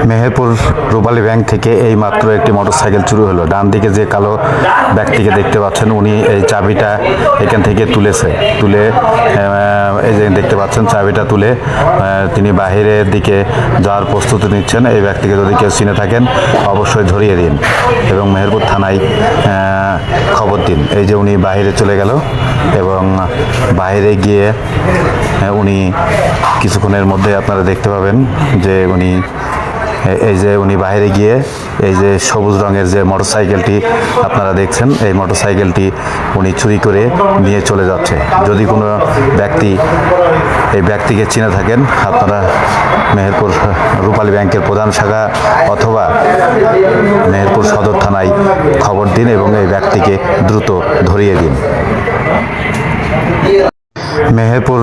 মেহেরপুর রূপালী bank থেকে এই মাত্র একটি মোটরসাইকেল চুরি হলো। ডান দিকে যে কালো ব্যক্তিকে দেখতে পাচ্ছেন, উনি এই চাবিটা এখান থেকে তুলে এই যে দেখতে পাচ্ছেন চাবিটা তুলে তিনি বাহিরের দিকে যাওয়ার প্রস্তুতি নিচ্ছেন। এই ব্যক্তিকে যদি কেউ চিনে থাকেন অবশ্যই ধরিয়ে দিন এবং মেহেরপুর থানায় খবর দিন। এই যে উনি বাহিরে চলে গেল এবং বাইরে গিয়ে উনি কিছুক্ষণের মধ্যে আপনারা দেখতে পাবেন যে উনি বাইরে গিয়ে এই যে সবুজ রঙের যে মোটরসাইকেলটি আপনারা দেখছেন, এই মোটরসাইকেলটি উনি চুরি করে নিয়ে চলে যাচ্ছে। যদি কোনো ব্যক্তি এই ব্যক্তিকে চিনে থাকেন আপনারা মেহেরপুর রূপালী ব্যাংকের প্রধান শাখা অথবা মেহেরপুর সদর থানায় খবর দিন এবং এই ব্যক্তিকে দ্রুত ধরিয়ে দিন। মেহেরপুর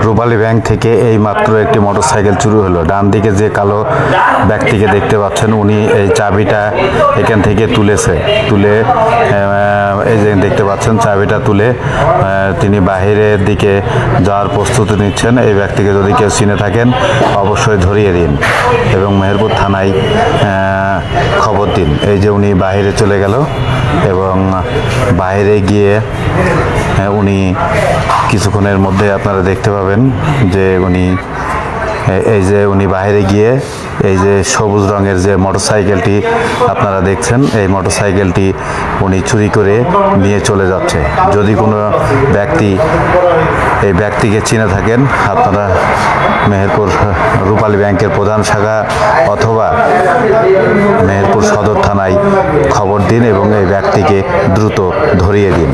রূপালী ব্যাংক থেকে এই মাত্র একটি মোটরসাইকেল চুরি হলো। ডান দিকে যে কালো ব্যক্তিকে দেখতে পাচ্ছেন, উনি এই চাবিটা এখান থেকে তুলে এই যে দেখতে পাচ্ছেন চাবিটা তুলে তিনি বাহিরের দিকে যাওয়ার প্রস্তুতি নিচ্ছেন। এই ব্যক্তিকে যদি কেউ চিনে থাকেন অবশ্যই ধরিয়ে দিন এবং মেহেরপুর থানায় খবর দিন। এই যে উনি বাহিরে চলে গেল এবং বাইরে গিয়ে উনি কিছুক্ষণের মধ্যে আপনারা দেখতে পাবেন যে উনি বাইরে গিয়ে এই যে সবুজ রঙের যে মোটরসাইকেলটি আপনারা দেখছেন, এই মোটরসাইকেলটি উনি চুরি করে নিয়ে চলে যাচ্ছে। যদি কোনো ব্যক্তি এই ব্যক্তিকে চিনে থাকেন আপনারা মেহেরপুর রূপালী ব্যাংকের প্রধান শাখা অথবা মেহেরপুর সদর থানায় খবর দিন এবং এই ব্যক্তিকে দ্রুত ধরিয়ে দিন।